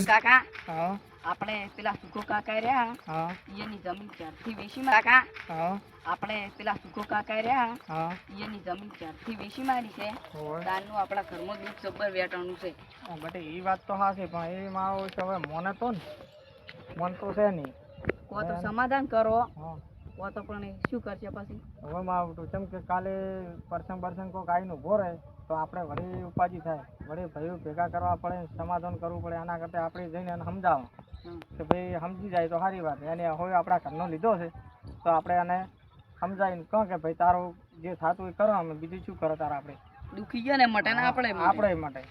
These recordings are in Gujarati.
કાકા હા આપણે પેલા સુકો કાકા રહ્યા હા એની જમીન ક્યારથી વેચી કાકા હા આપણે પેલા સુકો કાકા રહ્યા હા એની જમીન ક્યારથી વેચી મારી છે હોય તારનું આપણા ઘરમાં દૂધ જબ્બર વેટાણું છે. બટે એ વાત તો હાચી પણ એ મારો છે હવે મને તો ને મન તો છે નહીં. કો તો સમાધાન કરો હા કો તો પણ એ શું કરશે પછી હવે માં આવતું કેમ કે કાલે પરસંગ કોઈક આવીને ઊભો રહે તો આપણે વળી ઉપાજી થાય વળી ભાઈઓ ભેગા કરવા પડે સમાધાન કરવું પડે આના કરતાં આપણે જઈને એને સમજાવો કે ભાઈ સમજી જાય તો સારી વાત એને હવે આપણા ઘરનો લીધો છે તો આપણે એને સમજાવીને કહો કે ભાઈ તારું જે થતું એ કરો અમે બીજું શું કરો તારે આપણે દુખી ગયા ને મટે ને આપણે માટે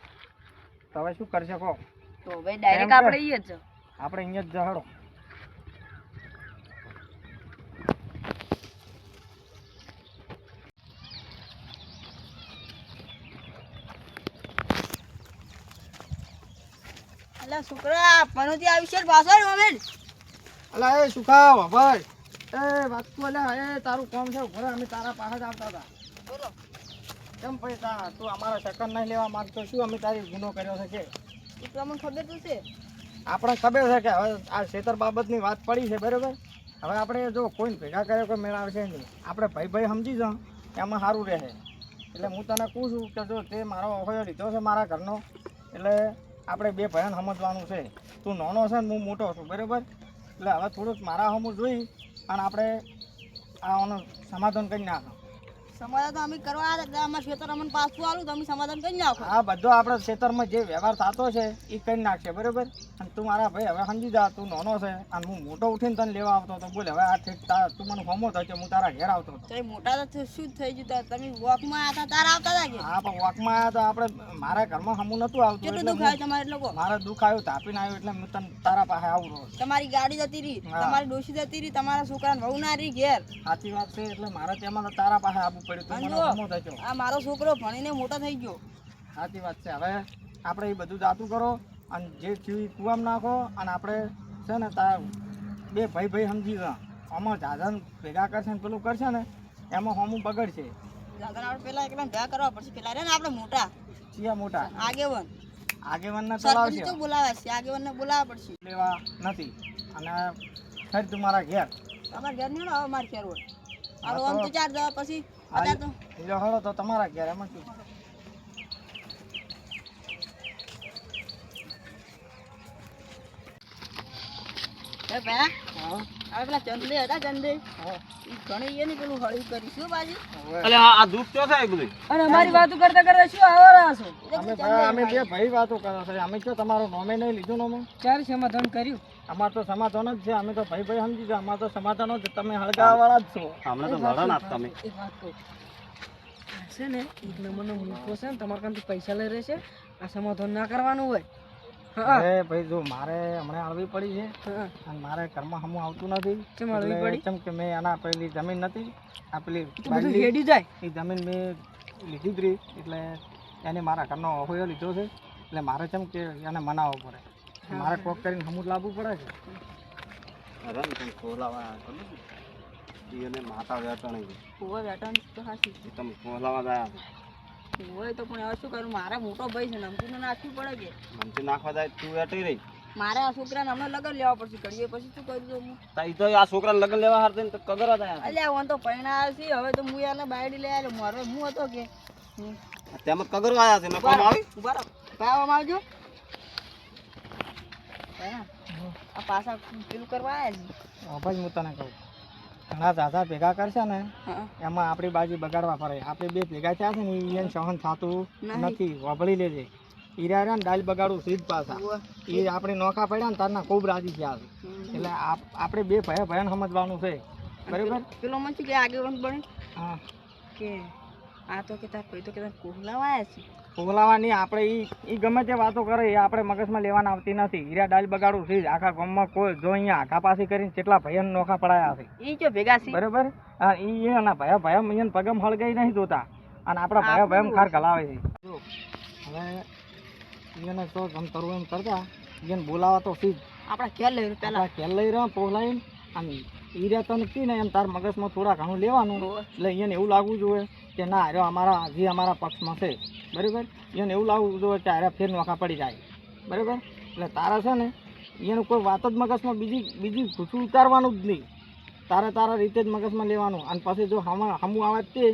તો હવે શું કરશે કહો તો હવે ડાયરેક્ટ આપણે ઈ જ આપણે અહીંયા જ જહડો અલા છોકરા પનોતી આવી છે પાછો મોમેન્ટ અલા એ સુખાવ ભાઈ એ વાત તો અલ્યા એ તારું કામ છે ઘરે અમે તારા પાસે જ આવતા હતા બોલો કેમ ભાઈ તું અમારા સેકન્ડ નહીં લેવા માંગતો શું અમે તારી ગુનો કર્યો છે કે એ તો અમને ખબર તો છે આપણે ખબર છે કે હવે આ ખેતર બાબતની વાત પડી છે બરાબર હવે આપણે જો કોઈને ભેગા કરે કોઈ મેળવશે નહીં આપણે ભાઈ ભાઈ સમજી જાઓ એમાં સારું રહે એટલે હું તને કહું છું કે જો તે મારો ઓફર લીધો છે મારા ઘરનો એટલે આપણે બે ભાઈઓને સમજવાનું છે તું નાનો છે ને હું મોટો છું બરાબર એટલે હવે થોડુંક મારા હમું જોઈ અને આપણે આનું સમાધાન કરી નાખો સમાધાન તો અમે કરવા આવ્યા હતા અમારા ખેતર અમને પાછું આલું તો અમે સમાધાન કરી નાખો આ બધો આપણે ખેતરમાં જે વ્યવહાર થતો છે એ કરી નાખશે બરાબર અને તું મારા ભાઈ હવે સમજી જા તું નાનો છે અને હું મોટો ઉઠીને તને લેવા આવતો હતો બોલે હવે આ ઠીક તું મને હોમો થયો હું તારા ઘેર આવતો હતો તો મોટા તો શું થઈ ગયું તમે વોકમાં આવ્યા તારા આવતા હતા કે હા પણ વોકમાં આવ્યા તો આપણે મારા ઘરમાં હમું નતું આવતું કેટલું એટલે દુઃખ આવ્યું તમારે એટલે કહો મારે દુઃખ આવ્યું તાપીને આવ્યું એટલે હું તને તારા પાસે આવું રોજ તમારી ગાડી જતી રહી હા. તમારી ડોશી જતી રહી તમારા છોકરાને વહુ ના રહી ઘેર સાચી વાત છે એટલે મારે તેમાં તો તારા પાસે આવવું પડ્યું તું મને હમો થયો આ મારો છોકરો ભણીને મોટો થઈ ગયો સાચી વાત છે હવે આપણે એ બધું જાતું કરો અને જે થયું એ કુવામાં નાખો અને આપણે છે ને તાર બે ભાઈ ભાઈ સમજી ગયા આમાં જાજન ભેગા કરશે ને પેલું કરશે ને એમાં હોમું બગડશે દાદા આપણે પેલા એકદમ ભેગા કરવા પડશે પેલા રે ને આપણે મોટા ચિયા મોટા આગેવન આગેવાનને સરપંચ ચલાવશે તો બોલાવે છે આગેવનને બોલાવવા પડશે લેવા નથી અને ખરી તું મારા ઘેર તમારે ઘેર નહીં હવે મારે ઘેર હોય હા આમ તો- તો ચાર દવા પછી અત્યારે તો બીજો હળો તો તમારા ઘેર એમાં શું એ ભયા હા હવે પેલા ચંદે હતા ચંદે હા ઈ ઘણી એની પેલું હળી કરીશું બાજુ હવે આ દૂધ ક્યાં થાય બધું અને અમારી વાતો કરતા કરતા શું આવો રહ્યા છો અમે બે ભાઈ વાતો કરો છો અમે કયો તમારું નોમે નહીં લીધું નોમે ચાર સમાધાન કર્યું અમાર તો સમાધાન જ છે અમે તો ભાઈ ભાઈ સમજી ગયા અમાર તો સમાધાન જ તમે હળગાવા વાળા જ છો હમણાં તો લડો ના તમે એક વાત કહું છે ને એક નંબરનો મૂર્ખો છે ને તમારા કામથી પૈસા લઈ રહેશે આ સમાધાન ના કરવાનું હોય અરે ભાઈ જો મારે હમણાં આવવી પડી છે અને મારે ઘરમાં હમું આવતું નથી કેમ આવવી એટલે પડી? કેમ કે મેં આના પેલી જમીન નથી આ પેલી બધું બાજરી, હેડી જાય એ જમીન મેં લીધી જ રહી એટલે એને મારા ઘરનો હોયો લીધો છે એટલે મારે કેમ કે એને મનાવવો પડે મારે કોક કરીને હમું જ લાવવું પડે છે અરે ને તમે ખોલાવા એને માતા વેટણ હોય વેટાણ તો હાસી તમે ખોલાવા ગયા હોય તો પણ હવે શું કરું મારે મોટો ભાઈ છે નમકીને નાખવું પડે કે મનથી નાખવા જાય તું વેટી રહી મારે આ છોકરાને હમણાં લગન લેવા પડશે ઘડીએ પછી શું કરું છું હું તા ઈ તો આ છોકરા લગન લેવા હાર તો કગર હતા અલ્યા હું તો પૈણા છે હવે તો હું એને બાયડી લઈ આવ્યો મારો હું હતો કે તેમ જ કગર આયા છે નકમ આવી બરાબર પાવામાં આવજો હા, આ પાછા પેલું કરવા આવ્યા ભાઈ હું તને કહું ઘણા દાદા ભેગા કરશે ને છે હા એમાં આપણી બાજી બગાડવા પડે આપણે બે ભેગા થયા છે ને એને સહન થતું નહીં. નથી વાપરી લેજે હીરા રહ્યા ને દાલ બગાડું સીધ પાછા ઉવ્વ. એ આપણે નોખા પડ્યા ને તારના ખૂબ રાજી થયા છે એટલે આપણે બે ભયાને સમજવાનું છે બરાબર પેલો મને શું કે આગેવાન બને હા કે આ તો કે તાર ભાઈ તો કે તાર કોહલાવા આવ્યા છે પોગલાવાની આપણે એ ગમે તે વાતો કરે એ આપણે મગજમાં લેવાના આવતી નથી હીરા દાલ બગાડું સીધ આખા ગામમાં કોઈ જો અહીંયા આખા પાસી કરીને કેટલા ભયાને નોખા પડાયા છે એ જો ભેગા છે બરાબર એ એના ભયા એને પગમ હળગાઈ નહીં જોતા અને આપણા ભયા ખાર ગલાવે છે જો હવે એને તો ગમ કરવું એમ કરતા એને બોલાવા તો સીધ આપણા ઘેર લઈ પેલા આપણા ખેલ લઈ રહ્યો પોગલાઈને અને હીરા તને કી ને એમ તાર મગજમાં થોડા ઘણું લેવાનું એટલે એને એવું લાગવું જોઈએ કે ના હાર્યો અમારા હજી અમારા પક્ષમાં છે બરાબર, એને એવું લાવવું જોઈએ કે હારે ફેર નોખા પડી જાય બરાબર. એટલે તારા છે ને એનું કોઈ વાત જ મગજમાં બીજી ઘૂસું ઉતારવાનું જ નહીં, તારા રીતે જ મગજમાં લેવાનું. અને પછી જો હમું આવે તે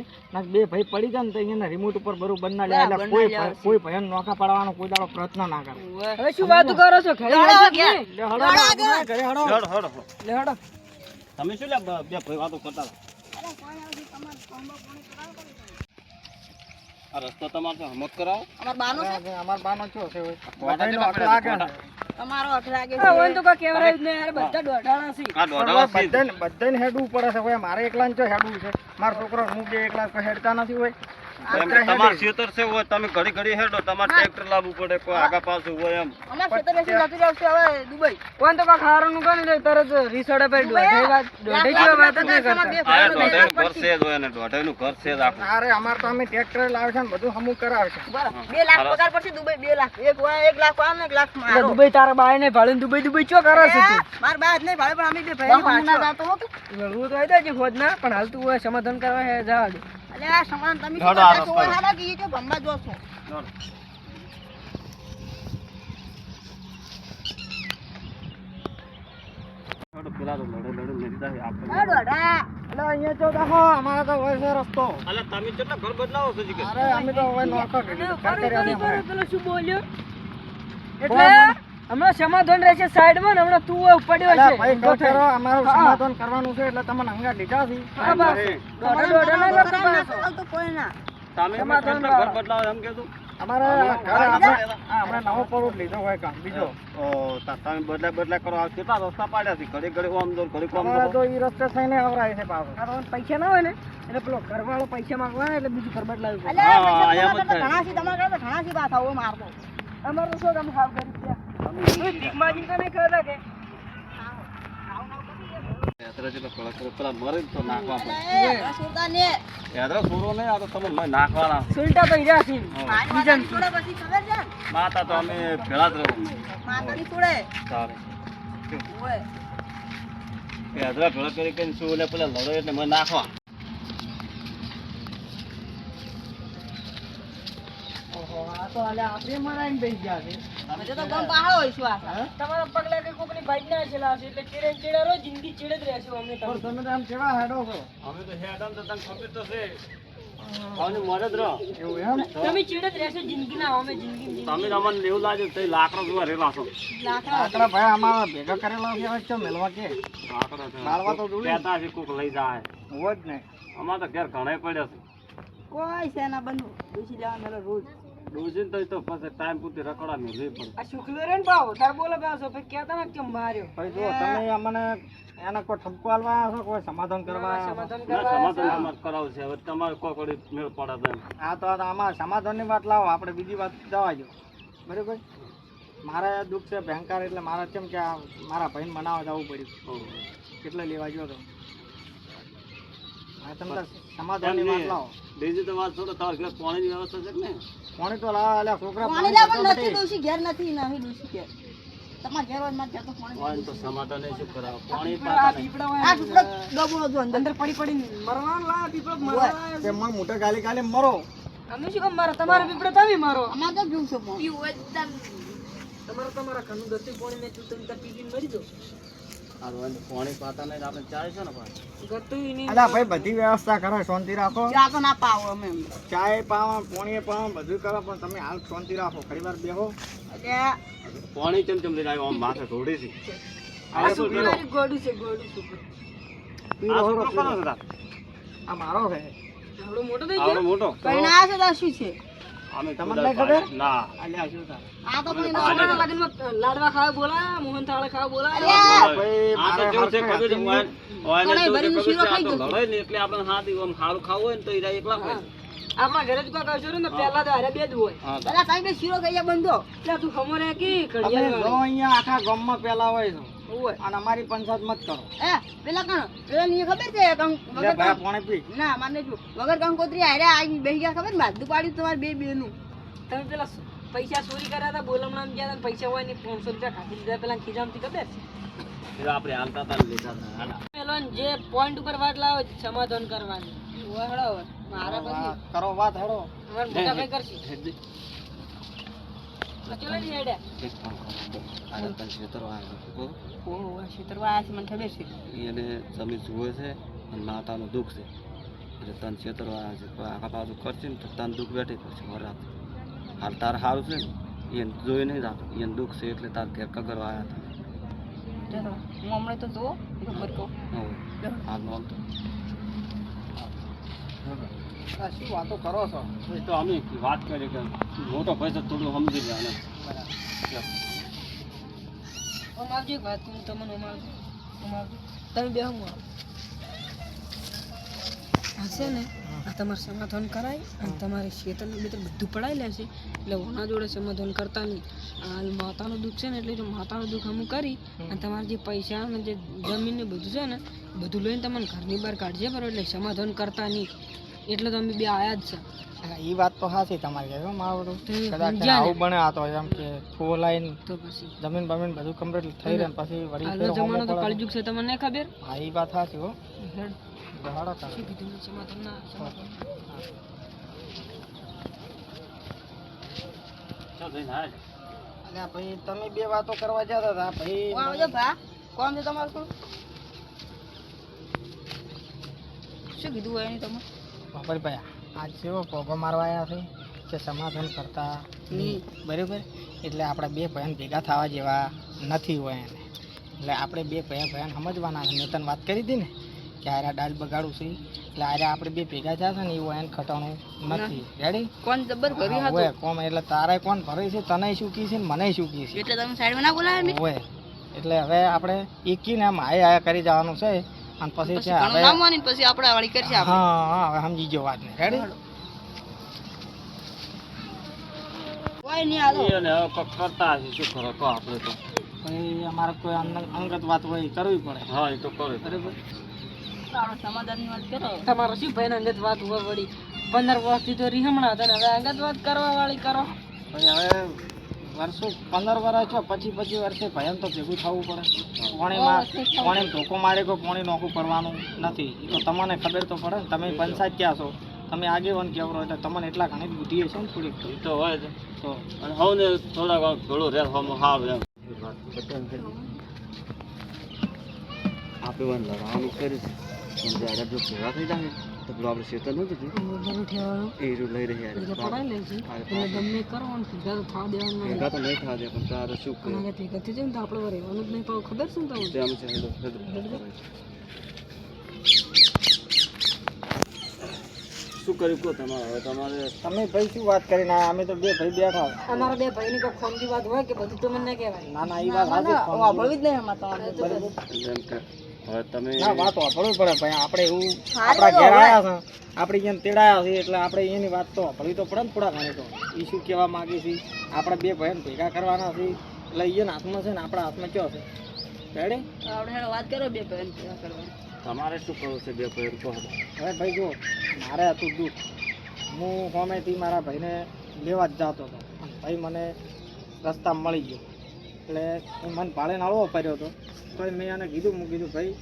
બે ભાઈ પડી જાય ને તો એને રિમોટ ઉપર બરોબર ના લે, એટલે કોઈ ભયન નોખા પાડવાનો કોઈ દાડો પ્રયત્ન ના કરે. હવે શું વાતો કરો છો? ઘરે લે વાતો હળો, ઘરે હળો. હળો, હળો. લે હળો. તમે શું લે બે ભાઈ વાતો કરતા હતા? આ રસ્તો તમારે તો હમત કરાવો. અમાર બાનો છો છે હોય. ગોટા બધાયનો કેટલા હક લાગે ને. હા, હોય ને તો કોઈ કહેવરાયું જ નહીં, યાર, બધા દોઢાણા છે. આ દોઢા વર્ષથી બધાને હેડવું પડે છે હોય. મારે એકલાને ચો હેડવું છે, મારો છોકરો હું બે એકલા કોઈ હેડતા નથી હોય. એમ કે તમારે ખેતર છે હોય, તમે ઘડી હેડો, તમારે ટ્રેક્ટર લાવવું પડે, કોઈ આગા પાછું હોય એમ. કોઈ તો કાંઈક હારાનું કરી લે, તરત રીસોડા પર દોઢાઈ જેવા વાત જ નહીં કરતા. આ દોઢાઈનું ઘર છે જ હોય ને દોઢાઈનું ઘર છે જ આખું. અરે અમાર તો અમે ટ્રેક્ટર લાવે છે ને બધું હમું કરાવે છે. એટલે દુબઈ તારા બાય ને ભાડે દુબઈ ચો કરે છે તું? વળવું તો હોય તો ખોદ ના, પણ હાલ તું હોય સમાધાન કરવા હે જવા દે. હેડો આ રસ્તો. દોડ. હેડો, પેલા તો લડે લડી જાય આપણે. એટલે અહીંયા ચો તો અમારે તો હોય છે રસ્તો. અલા તમે કેટલા ઘર બદલાવો છો જી કે? અરે અમે તો હવે નોખો કર્યું. પેલો શું બોલ્યો? એટલે હમણાં સમાધાન રહેશે સાઈડમાં ને હમણાં તું હોય પડ્યો અલા છે. ભાઈ તો કરો, અમારું સમાધાન કરવાનું છે એટલે તમને અંગા લીધા છે. હા, બસ. દોઢા ના કરતો પાછો. તમે સમાધાન કેટલા ઘર બદલાવો એમ કીધું? અમારે ઘર આપણે નવો પડો લીધો હોય કામ બીજો. ઓ તમે બદલા કરો. આ કેટલા રસ્તા પાડ્યા છે, ઘડી ઓમ દોર ઘડી કોમ અમારે દોર. તો ઈ રસ્તે થઈને આવરાય છે પાછો. આ તો પૈસા ના હોય ને એટલે પેલો ઘરવાળો પૈસા માંગવા એટલે બીજું ઘર બદલાવ્યું પડે. હા એમ જ થાય. અમારે તો શું કામ ખાવ ગરીબ છે. તું ભીખ માંગીને તો નહીં ખાતા કે? યાત્રા જેટલો કડક પેલા મરે તો નાખવા પડે. યાત્રા છોડો નહીં, આ તો તમે નાખવાના. સુલટા તો હીરા છે. માતા તો અમે ભેળા જ રહો. સારું. યાત્રા ભેળા કરી શું એટલે પેલા લડો એટલે મને નાખવા. ઓહો, આ તો આલે આપણે મરાઈને બેસી ગયા છે. હા? તમારા પગલા કે કોકની બાઈક ના ચેલા હશે એટલે ચીડે ને ચીડે રહો, જિંદગી ચીડે જ રહેશે અમને પણ તમે. તમે તો આમ કેવા હેડો છો? અમે તો હેડમ તો તને ખબર તો છે. આવને મરે જ રહો. એવું એમ? તમે ચીડે જ રહેશો જિંદગીના, અમે જિંદગી તમે તો અમને એવું લાગે તો લાકડો જોવા રેલા છો. લાકડા ભાઈ અમારા ભેગા કરેલા છે હવે ચો મેલવા કે લાકડો છે. બાળવા તો જોડે. કહેતા છે કોક લઈ જાય. હોય જ ને. અમારે તો ઘેર ઘણા પડ્યા છે. ડોસીને તો પછી ટાઈમ પૂરતી રખડા મેળવી પડે. આ શુક્લ રે ને ભાવ તાર બોલે પાછો પછી કહેતા ને કેમ માર્યો. ભાઈ જો તમે અમને એને કોઈ ઠપકો આલવા આવ્યા છો, કોઈ સમાધાન કરવા આવ્યા છો? સમાધાન ના, કરવા સમાધાન આવ્યા અમારે કરાવવું છે. હવે તમારે કોઈ કોડી મેળ પડે તો એમ. આ તો આમાં સમાધાનની વાત લાવો, આપણે બીજી વાત જવા દો બરાબર. મારે દુઃખ છે ભયંકર, એટલે મારે કેમ કે આ મારા ભાઈને મનાવવા જવું પડ્યું. કેટલે લેવા ગયો તો આ તમને સમાધાનની વાત લાવો. બીજી તો વાત છોડો, તમારે ઘેર પાણીની વ્યવસ્થા છે કે નહીં? કોણે તો લાવો, એટલે છોકરા પાણી પાણી તો સમાધાન નહીં, શું કરાવો? પાણી આ પાતા નહીં. પીપળા હોય અંદર પડી પડીને મરવાનું લા પીપળો મરવા તે મને મોટા ગાલી ગાલી મરો. અમે શું કામ મારો? તમારો પીપળો તમે મારો. તમારા ઘરનું ગતું પાણી ને તું તમે પીપીને મરી દો. આ રોજ પાણી પાતા નહીં તો આપણે ચાય છે ને પાછી. ગતું ઈ નહીં. અલા ભાઈ બધી વ્યવસ્થા કરો, શાંતિ રાખો. ચાય પાવા, પાણી પાવા બધું કરો, પણ તમે હાલ શાંતિ રાખો. ઘણી વાર બેહો. પાણી ચમ લઈને આવ્યો, આમ માથે ઢોળી છે. આ શુક્લારી ગોડું છે ગોડું શુક્લ. આ છોકરો કોનો છે તાર? આ મારો છે. આવડો મોટો થઈ આવડો ગયો. મોટો? અમે તમને ખુદા નહીં ખબર? ના. અલ્યા શું થાય? છોકરાના લગ્નમાં લાડવા ખાવા બોલા, મોહન થાળ ખાવા બોલા. ભાઈ આ તો મારે કેવું છે હરખે ખબર છે? હાથીનું- ઓયને કેવું છે ખબર છે? આ તો લડાય ને એટલે આપણે હાથી આમ ખારું ખાવું હોય ને તો ઈ રહ્યા એકલા હોય. આપણા ઘરે જ કોઈ કશું ને પહેલા તો હારે બે જ હોય. હા, એટલે તું ખમો રે કે તમે કડિયા જો અહીંયા આખા ગામમાં પેલા હોય છો હોય. અને અમારી પંચાયત મત કરો. પેલા કણ પેલા ની ખબર છે લે ભાઈ પાણી પી. ના માને જો વગર કંકોત્રી હારે આવી બેહી ગયા ખબર બાદુ પાડ્યું તમારે બે નું તમે પેલા પૈસા ચોરી કર્યા હતા બોલમણામ ગયા હતા ને પૈસા હોય ને 500 રૂપિયા ખાધી દીધા પેલા ખીજામથી ખબર છે? એ આપણે હાલતા હતા ને લીધા હતા. હાલા. પેલો ને જે પોઈન્ટ ઉપર વાત લાવે સમાધાન કરવાની. વહળો મારા પછી કરો વાત હેડો. અમાર મોટા ભાઈ કરશે ચલો ને હેડે એક કામ કરો આ તને ખેતરો આવ્યો બરોબર ઓહો શીતરવા આયા છે મને ખબર છે એને જમીન જુએ છે અને માતાનું દુઃખ છે એટલે તને ખેતરો આવ્યા છે કોઈ આખા બાજુ કરશે ને તો તને દુઃખ બેઠી પડશે વરાત હાલ તારે સારું છે ને એને જોઈ નહીં જાતું એને દુઃખ છે એટલે તાર ઘેર કગર આવ્યા હતા ચાલો હું હમણાં તો જો ખબર કહું હવે હાલ નોમ તો આ શું વાતો કરો છો? એ તો અમે વાત કરી કે મોટો પૈસા થોડું સમજી લે ઓમ આવજો એક વાત કહું તમને ઓમ આવજો તમે બે હું આવો હશે ને આ તમારે સમાધાન કરાય અને તમારે શેતરનું બેતર બધું પડાવી લેશે એટલે ઓના જોડે સમાધાન કરતા નહીં હાલ માતાનું દુઃખ છે ને એટલે જો માતાનું દુઃખ અમુક કરી અને તમારે જે પૈસા અને જે જમીન ને બધું છે ને બધું લઈને તમને ઘરની બહાર કાઢજે બરાબર એટલે સમાધાન કરતા નહીં એટલે તો અમે બે આયા જ છે હા, ઈ વાત તો સાચી તમારી કહે મારું તો એ કદાચ સમજ્યા ને. આવું બને આ તો એમ કે ફૂલ લાઈન તો પછી જમીન બમીન બધું કમ્પ્લીટ થઈ રહે ને પછી વળી હાલનો ફેર હોમો જમાનો તો પડે. કળજુગ છે તમને નહીં ખબર હા ઈ વાત સાચી હો. હેડ. બહાડો તારે. શું કીધું સમાધાન ના સમાધાન ચાલ જઈને હાલ અલ્યા ભાઈ તમે બે વાતો કરવા જતા હતા ભાઈ કોણ આવજો ભા કોણ છે તમારું શું શું કીધું હોય એની તમે બાપર ભાઈ આજ જેવો પોગો મારવા આવ્યા છે કે સમાધાન કરતા નહીં બરાબર એટલે આપણે બે ભાઈઓને ભેગા થવા જેવા નથી હોય એને એટલે આપણે બે ભાઈઓને સમજવાના છે મેં તને વાત કરી હતી ને કે આરા દાળ બગાડું છે એટલે આરા આપણે બે ભેગા થયા છે ને એવું એને ખટાણું નથી રેડી કોણ જબર ભરી હતો હોય કોમ એટલે તારે કોણ ભરે છે તને શું કી છે ને મને શું કી છે એટલે તમે સાઈડમાં ના બોલાવે મેં હોય એટલે હવે આપણે એકીને આમ આયા કરી જવાનું છે અને પછી પછી છે ઘણું હવે નામ માની પછી આપણે વાળી કરશે આપણે હા હા હવે સમજી ગયો વાત ને રેડી કોઈ નહીં હાલો એને હવે કોક કરતા હશે શું કરો તો આપણે તો પછી અમારે કોઈ અંગત વાત હોય એ કરવી પડે હા એ તો કરે બરાબર આપણે સમાધાનની વાત કરો તમારો શું ભાઈ અંગત વાત હોય વળી 15 વર્ષથી તો રીહમણા હતા ને હવે અંગત વાત કરવા વાળી કરો પછી હવે વર્ષો 15 વર્ષ છો પછી વર્ષે ભયન તો ભેગું થવું પડે પાણી ધોકો મારે કોઈ પાણી નોખું કરવાનું નથી એ તો તમને ખબર તો પડે ને તમે પંચાયત ક્યાં છો તમે આગેવાન કેવરો એટલે તમને એટલા ઘણી બુદ્ધિ હશે ને થોડીક એ તો હોય જ. તો અને હવને થોડાક થોડું રહે હમ સારું એમ આપણે વાન લડાવાનું કરીશું પણ જ્યારે જો ભેગા થઈ જાય તો પેલું આપણે શેતર નથી બધું ઠેવાનું એ રૂ લઈ રહ્યા એટલે પડાઈ લે છે એટલે ગમે કરો અને ભેગા તો થવા દેવાનું નહીં ભેગા તો નહીં થવા દે પણ તારે શું અને કરે આગળ ભેગા થઈ જાય ને તો આપણે રહેવાનું જ નહીં પાછું ખબર છે ને તમને તેમ છે હેડો શું કર્યું કહો તમારે હવે તમારે તમે ભાઈ શું વાત કરીને આયા? અમે તો બે ભાઈ બેઠા અમારા બે ભાઈની કોઈ ખોમતી વાત હોય કે બધું તો મને ના કહેવાય ના ના એ વાત સાચી જ પણ વાપરવી જ નહીં એમાં તમારે બરાબર. એમ કે હવે તમે ના વાત વાપરવી પડે ભાઈ આપણે એવું સારું આપણા તો ઘેર હવે. આવ્યા છે આપણે જેમ તેડાયા છે એટલે આપણે એની વાત તો વાપરવી તો પડે ને થોડા ઘણી તો એ શું કહેવા માંગે છે આપણે બે ભાઈને ભેગા કરવાના છે એટલે એને હાથમાં છે ને આપણા હાથમાં કયો છે રેડી આપણે હેડો વાત કરો બે ભાઈ ભેગા કરવાની તમારે શું કરવું છે બે ભાઈ કહો તો. હવે ભાઈ જો મારે હતું દુઃખ હું હોમેથી મારા ભાઈને લેવા જ જતો હતો અને ભાઈ મને રસ્તા મળી ગયો એટલે એ મને ભાડે નાળવો પડ્યો હતો તો મેં એને કીધું ભાઈ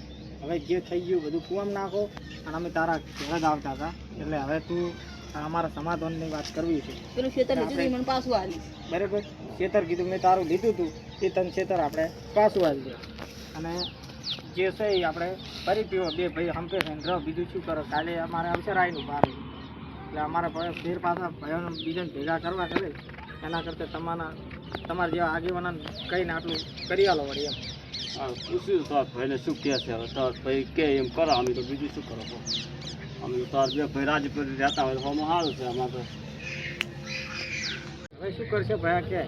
હવે જે થઈ ગયું બધું કુવામ નાખો અને અમે તારા ઘરે જ આવતા હતા એટલે હવે તું અમારા સમાધાનની વાત કરવી છે પેલું ખેતર લીધું હતું, મને પાછું આલી બરાબર ખેતર કીધું મેં તારું લીધું હતું એ તને ખેતર આપણે પાછું આવી દે અને જે છે એ આપણે ફરી પીવો બે ભાઈ હંપે થઈને રહો બીજું શું કરો કાલે અમારે આવશે રાયનું બહાર એટલે અમારા ભાઈ ફેર પાછા ભાઈઓને બીજાને ભેગા કરવા કરે એના કરતાં તમારા જેવા આગેવાના કહીને આટલું કરી આલો વળી એમ હા પૂછ્યું તો ભાઈને શું કહે છે હવે તાર ભાઈ કે એમ કરો અમે તો બીજું શું કરો અમે તો તાર બે ભાઈ રાજી કરી રહેતા હોય તો હમ સારું છે અમારે તો હવે શું કરશે ભાઈ કે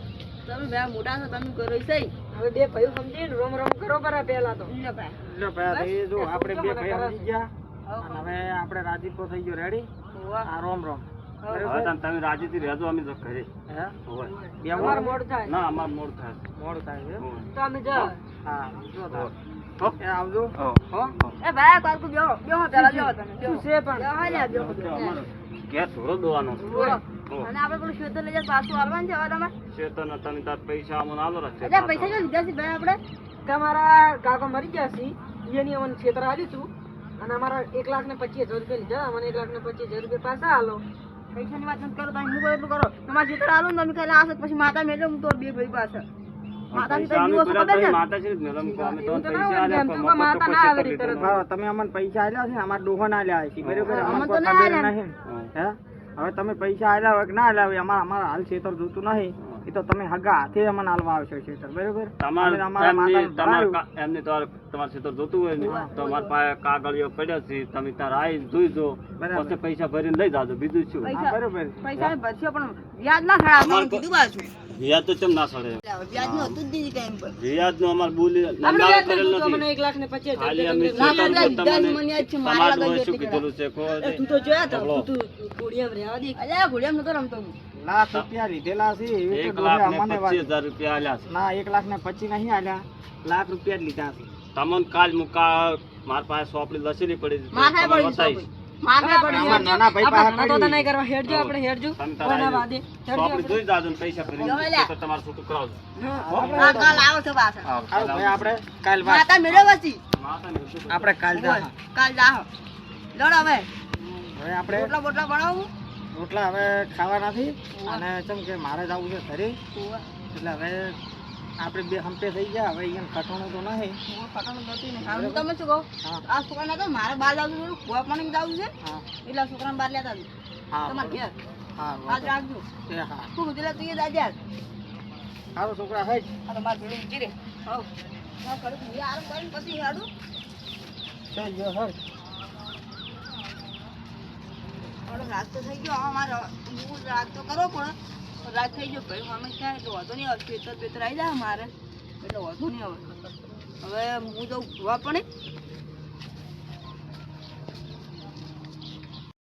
તમે ભાઈ મોટા છો તમે કરો સહી હવે બે ભાઈઓ સમજીને રોમ રોમ કરો બરા પહેલા તો ને ભાઈ એટલે ભાઈ એ જો આપણે બે ભાઈ સમજી ગયા અને હવે આપણે રાજીપો થઈ ગયો રેડી આ રોમ રોમ હવે તમે રાજીથી રહેજો અમે તો ઘરે હે હોય બે અમારે મોડ થાય ના અમારે મોડ થાય મોડું થાય છે હોય. તો અમે જા હા જો હોય. એ આવજો હો. હો એ ભાઈ કાકુ બેહો બેહો પેલા બેહો તમે શું છે પણ બેહો હાલ્યા બેહો તો અમારે ઘેર થોડો દોવાનો છે. બોલો. હો. અને આપણે પેલું ખેતર લઈ જાય પાછું હાલવાનું છે હવે તમારે ચેતન તમે તાર પૈસા અમને આલો રાખશે એટલે પૈસા જો લીધા છે ભાઈ આપણે તમારા કાકો મરી ગયા છે એની અમને ક્ષેત્ર આલ્યું છું અને અમારા 1,25,000 રૂપિયા લીધા, મને 1,25,000 રૂપિયા પાછા આલો. પૈસાની વાત નથી કરો તમે હું એટલું કરો તમારે ખેતર આલો ને તમે ખાલી આવશે પછી માતા મેળો હું તો બે ભાઈ પાસે માતાજી તો દિવસો ખબર છે એવું તો ના હોય ને, એમ તો કોઈ માતા ના આવે રીતે તરત. હા, તમે અમને પૈસા આલ્યા છે અમારા ડોહો ના આલ્યા છે બરોબર અમને અમને તો કોઈ ના ખબર આલ્યા. નહીં હે હવે તમે પૈસા આલ્યા હોય કે ના આલ્યા હોય અમારા હાલ ખેતર જોતું નહીં એ તો તમે હગા હાથે અમને આલવા આવશો ખેતર બરોબર અમે અમારા માતાનું ભરાયું. એમને તમારે ખેતર જોતું હોય ને તો અમારા પાસે કાગળિયો પડ્યો છે, તમે તાર આવીને જોઈ જો, બરાબર. પછી પૈસા ભરીને લઈ જાજો, બીજું શું. હા, બરોબર પૈસા ભરશો પણ વ્યાજ ના ખરા અમારે કીધું પાછું વ્યાજ તો કેમ ના સડે? વ્યાજ નું હતું જ દીધી ટાઈમ પર વ્યાજ નું અમારે બોલી આપણે નામ વ્યાજ કરેલ નથી, તો નથી. મને 1,25,000 ખાલી રૂપિયા અમે તમને ના, શું ના, તમને ના, મને યાદ છે, મારા તમારું લગન શું જેટલી કીધેલું છે કહો એ દે. તું તો જોયા તા, બોલો. તું કોડિયામાં રહેવા દે. અલ્યા ઘોડિયામાં નતો રમતો હું લાખ રૂપિયા લીધેલા છે એવી તો 1,25,000 ડોહે અમને વાત રૂપિયા આલ્યા છે. ના 1,25,000 નહીં આલ્યા લાખ રૂપિયા જ લીધા છે તમને કાલ મારા પાસે સોપડી લસેલી પડી છે, માથાએ તમારે પડી બતાવીશ. માથાએ પડી અમારા નાના ભાઈ આપણે પાસે ધંધો તો પડી. નહીં કરવા, હેડજો આપણે, હેડજો. તમે તારા કોઈના આવીને વાદે હેડજો સોપડી આપણે. જોઈ જાજો ને પૈસા ભરી જો લ્યા. તો તમારે છૂટું કરાવજો. હા કાલ આવો છો પાછા હાલો ભાઈ આપણે કાલ વાત માતા મેળો પછી માતાને શું આપણે કાલ જા કાલ જાહો લડ હવે હવે આપણે રોટલા બોટલા બનાવું રોટલા હવે ખાવા નથી અને ચમ કે મારે જવું છે ઘરે એટલે હવે આપણે બે હંપે થઈ ગયા હવે અહીંયા ખટવાનું તો નહીં હું ફટાનું ગતું નહીં હા હું તમે શું કહું હા આ છોકરા નતો મારે બહાર જવું છે ખોવા પાણી જવું છે હા એટલે આ છોકરાને બહાર લેતા આવજો હા તમારે ઘેર હા આજ રાખજો એ હા તું કીધું તું એ દાદા સારો છોકરા હોય આ તો મારે ભેળું ઊંચી રે હવ હા કરું હું આરામ કરીને પછી હેડું ચાલ હોય થોડો રાત તો થઈ ગયો હવે મારે હું રાત તો કરવો પડે પણ રાત થઈ ગયો ભાઈ અમે ક્યાં એટલે વાંધો નહીં આવે ખેતર બેતર આવી જાય મારે એટલે વાંધો નહીં આવે હવે હું જઉં જોવા પણ